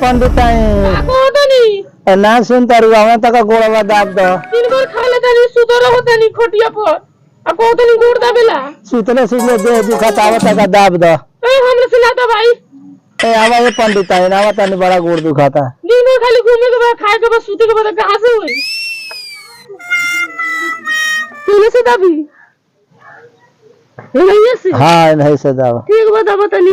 पंडित ना सुनता रुआ तक गोड़वा दाब दो दिन भर खा लेता नहीं सुतो रहो तनी खटिया पर आ को तनी गोड़ दाबेला सुतले सुतले देह दुखत आवत तक दाब दो हमने सुनाता भाई आवा ये पंडित ना आवा तनी बड़ा गोड़ दुखाता दिन भर खाली घूमे के बाद खाए के बाद सूते के बाद कहां से हुई तूने से दाबी नहीं से हां नहीं से दाब ठीक बता तनी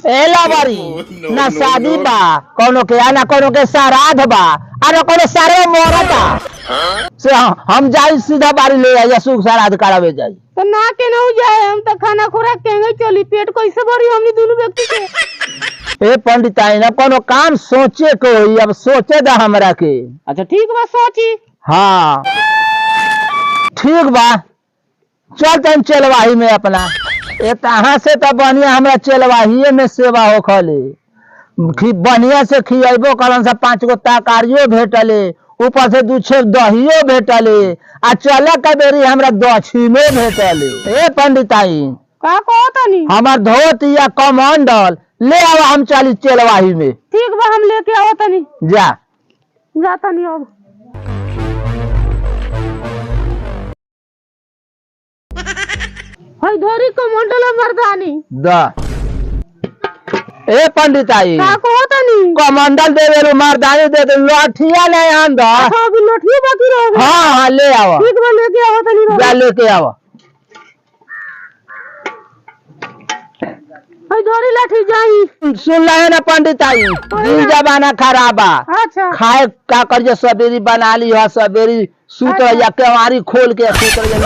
एला बारी ना शादी बा कोनो के आना कोनो के श्राद्ध बा अरे कोनो सारे मोरता से हम जाई सीधा बारी ले आया सुख श्राद्ध करावे जाई तो ना के न जाए हम तो खाना खुराक केंगे चली पेट कैसे भरी हमनी दोनों व्यक्ति के ए पंडित आई ना कोनो काम सोचे को अब सोचे दा हमरा के अच्छा ठीक बा सोची हाँ ठीक बा चल तन चलवाही में अपना ए तहां से तो बढ़िया हमरा चलवाही में सेवा हो खले बढ़िया से खियाबो कलन से 5 गो तरकारियो भेटले ऊपर से 2 छेक दहियो भेटले आ चले के बेरी हमरा दक्षिणो भेटले ए पंडिताई का कहतनी हमर धोती या कमंडल ले आवा हम चली चलवाही में ठीक बा हम लेके आवतनी जा जातनी अब हाय धोरी कमंडल मर्दानी द ए पंडिताई का कहतनी कमंडल दे दे मर्दानी दे दे लठिया ले आन दो सब लठिया बाकी रह गई हां ले आवा ठीक बा लेके आवतनी जा लेके आवा हाय धोरी लाठी जाई सुन ले ना पंडिताई दिन जमाना खराब बा अच्छा खाए का कर सवेरी बना ली है सवेरी सूत या केवारी खोल के सूत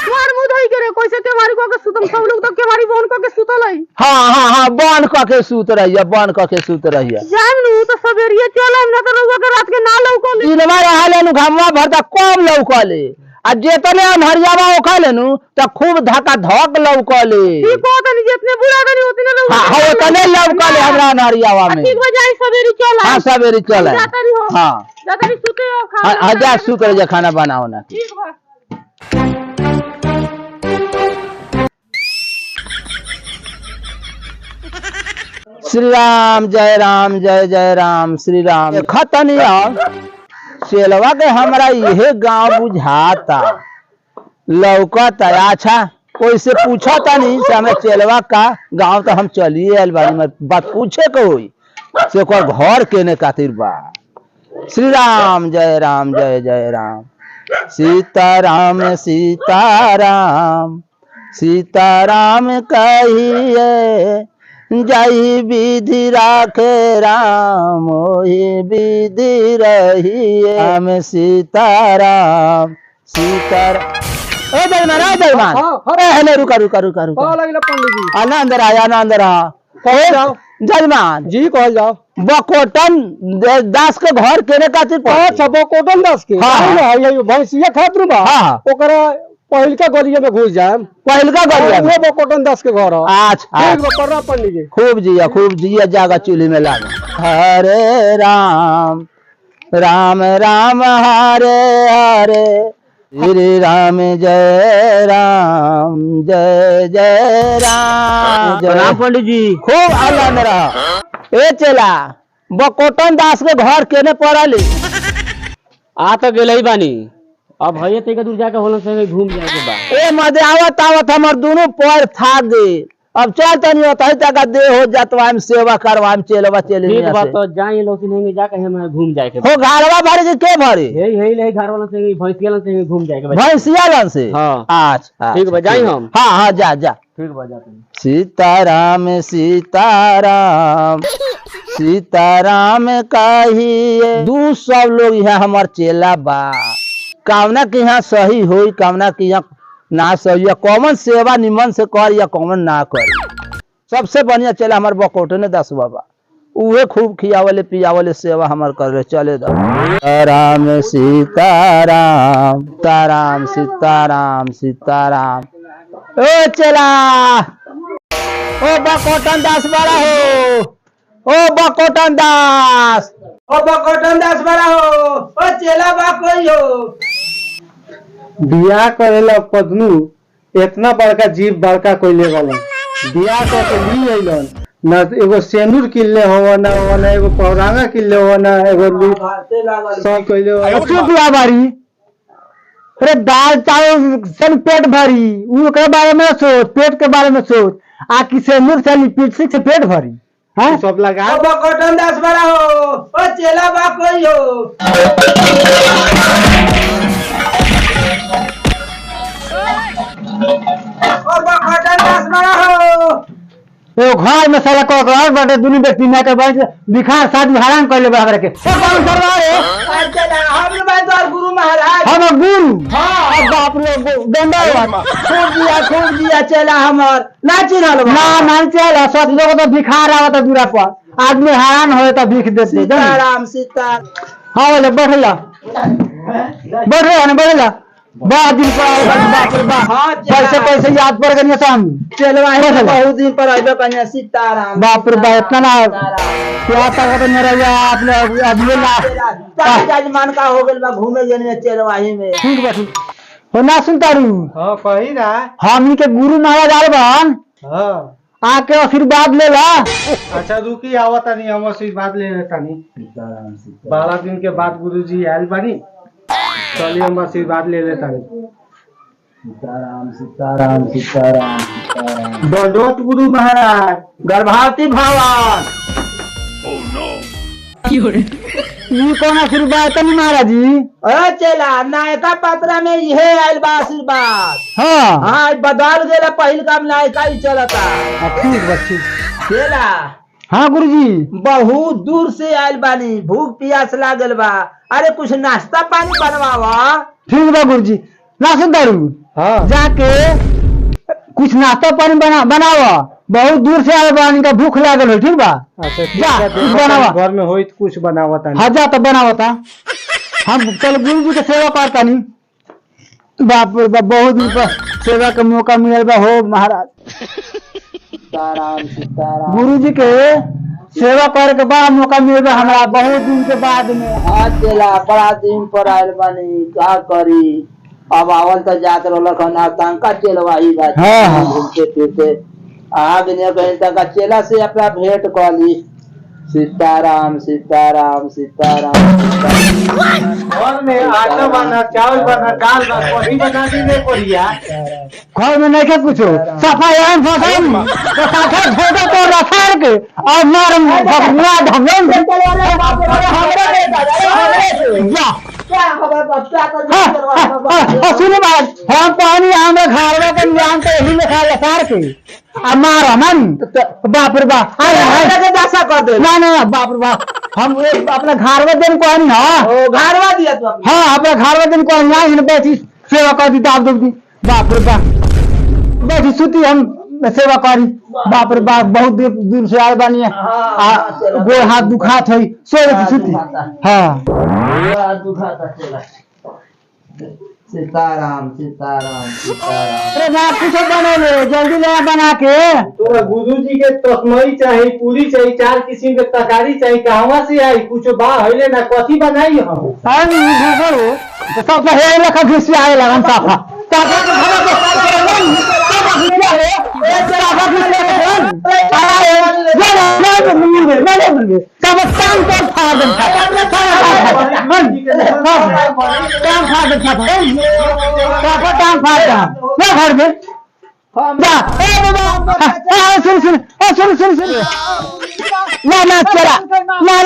मार मुदई करे कैसे केवारी को के सुतम सब लोग तो केवारी बन को के सुतल है हां बन क के सूत रहिया बन क के सूत रहिया जाम नु तो सवेरिए चलम ना तो रउआ के रात के ना लौकले इनवा रहले नु घमवा भरता कम लौकले आ जेतने हरियावा ओखले नु त खूब धक्का धक लौकले ठीक हो तनी जितने बुला तनी उतने रउआ हां उतने लौकले हमरा हरियावा में ठीक बजाई सवेरी चल हां सवेरी चल जातरी हो हां जातरी सुते हो खा जा सूत रहिया खाना बनाओ ना ठीक बा श्री राम जय जय राम श्री राम खतनिया सेलवा के हमरा यह गांव बुझाता लौकता अच्छा कोई से पूछता नहीं से हमें चेलवा का गांव तो हम चलिए आइल बानी में बात पूछे को होई से ओकर घर केने खातिर बा श्री राम जय जय राम सीताराम सीताराम सीताराम कहिए जय विधि राखे राम ओही विधि रहिए राम सीताराम सीताराम ए जयमान अरे हेले रुका लगला पंडित जी आना अंदर आया ना अंदर आ कहो जाओ जयमान जी कहल जाओ बकोटन दास के घर केने खातिर अच्छा बकोटन दास के हाँ। भैंसिया खातिर बा हाँ। ओकरा पहिलका गलिया में घुस जाए पहिलका गलिया में वो बकोटन दास के घर अच्छा ठीक बा परना पंडित जी खूब जिया जागा चूल्ही में लागा हरे राम राम राम हरे हरे श्री राम जय राम जय पंडित जी खूब आनंद रहा ए चला बकोटन दास के घर केने पड़ल आ तो गेले बानी अब भैया तक दूर जाके होलन संगे घूम जाए के बा ए मजे आवत हमर दोनों पैर थाक गए अब चल तनी होता तक दे हो जातवा हम सेवा करवा हम चलवा चले ठीक बात तो जाए लोसी नहीं जाके हम घूम जाए के हो घरवा भरे के भरे हे ले घर वाला संगे भैंसिया वाला संगे घूम जाए के बा भैंसिया लन से हां अच्छा ठीक बा जाई हम हां जा ठीक बा जाते सीताराम सीताराम सीताराम कहिए दू सब लोग यहाँ हमार चेला बा कामना के यहाँ सही होई कामना के यहाँ ना सही या कॉमन सेवा निमन से कर या कॉमन ना कर सबसे बढ़िया चला हमार बकोटने दास बाबा उहे खूब खियावले पियावले सेवा हमार कर रहे चले दो राम सीताराम ताराम सीताराम सीताराम ओ चला ओ बकोटन दास बड़ा हो ओ बकोटन दास बड़ा हो ओ चेला बा कोई हो बियाह करेला पत्नू इतना बड़का जीव बड़का कोइले गलन बियाह करके ली अइलन न एगो सेनुर किल्ले हो ना एगो पौरांगा किल्ले हो ना एगो सब कोइले हो चुप रहा बारी। अरे दाल चावल सन पेट भरी उनके बारे में सोच, पेट के बारे में सोच। आ किसे मुख से लिपस्टिक से पेट भरी हैं? सब लगा कॉटन 10 बड़ा हो ओ चेला बा कोई हो कॉटन 10 बड़ा हो ए घर में साला को घर बटे दुनी व्यक्ति ना के बैठ बिखार शादी हराम कर ले बराबर के ओ कौन सरदार है चला हम भाई तो गुरु महाराज हम गुरु हां बाप रे गंदा खूब दिया चला हमर ना चिन्हल ना चला सब लोग तो बिखार आवत दूरा पर आदमी हैरान होए तो भीख देते सीताराम सीता हां बोले बैठला बैठला बहुत दिन पर बाप रे बाप कैसे कैसे याद पड़ गई शाम चलवा है बहुत दिन पर आइबे कन्या सीताराम बाप रे बाप इतना ना क्या ताकत मेरा या आपने अभी ना जजमान का हो गेल बा घूमे जने चलवाही में ठीक बा ठीक हो ना सुनता रू हां कही ना हम के गुरु महाराज आल बहन हां आके आशीर्वाद ले ला अच्छा रुकी आवत नहीं हम आशीर्वाद ले लेता नहीं सीताराम 12 दिन के बाद गुरुजी आयल बानी चलिए हम आशीर्वाद ले लेता हूँ सीताराम सीताराम सीताराम सीताराम दंडोत गुरु महाराज गर्भवती भगवान ये कौन आशीर्वाद तनी महाराज जी अरे चला नायका पत्रा में यह आयल बा आशीर्वाद हाँ हाँ बदल गेला पहिल काम नायका ही चलता ठीक बच्ची चला हाँ गुरुजी बहुत दूर से आयल बानी भूख प्यास लागल बा अरे कुछ नाश्ता पानी बनवावा ठीक बा गुरुजी ना सुनतारू हाँ जाके कुछ नाश्ता पानी बनावा बहुत दूर से आयल बानी का भूख लागल है ठीक बा अच्छा जा कुछ बनावा घर में होई कुछ बनावा था हाँ जा तो बनावता हम चल गुरुजी के सेवा करता नहीं बाप रे बाप बहुत दिन पर सेवा का मौका मिलल बा हो महाराज सीताराम सीताराम गुरुजी के सेवा करे के बड़ा मौका मिलेगा हमरा बहुत दिन के बाद में आज चला बड़ा दिन पर आयल बानी क्या करी अब आवल तो जात रहलक ना तंका चलवाही बा हां घूमते फिरते आ बिना कहीं तक चला से अपना भेंट कर ली सीताराम सीताराम सीताराम घर में आटा बना चावल बना दाल बना कढ़ी बना दी नहीं पड़िया घर में नहीं के कुछ सफाई हम फसाई तो साथे छोटा तो रखार के और मारम भगवा धमन जा क्या खबर बच्चा को सुनो बात हम पानी हम घरवा के नियम तो यही में खा लसार के आ मारा मन बाप रे बाप अरे के दासा कर दे ना ना बाप रे बाप हम अपना घरवा दिन को नहीं हां ओ घरवा दिया तू हां अपना घरवा दिन को नहीं इन बैठी सेवा कर दी दाब दे बाप रे बाप बैठी सुती हम सेवा करी बाप रे बाप बहुत दूर से आए बानी गोड़ हाथ दुखात है सोए सुती हां हाथ दुखाता चला सीताराम सीताराम सीताराम अरे ना कुछ बना ले जल्दी ले बना के तो गुरुजी के तस्मई चाहिए पूरी चाहिए 4 किस्म के तरकारी चाहिए कहवा से आई कुछ बा हइले ना कथी बनाई हम भूखल हो तो सब हे लखा घुस आए लगन साफा साफा के खाना के साफा घुस आए ए साफा घुस आए नहीं सब काम कर खा दे काम खा दे साफा काम खा दे ना घर में जा ए बाबा सुन ना चला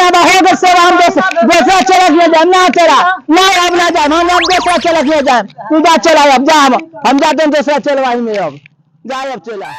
ना हो गए सेवा हम दूसरा चला गया जा ना चला ना अब ना जा हम दूसरा चला गया जा तू जा चला अब जा हम जाते हैं दूसरा चलवाही में अब जा अब चला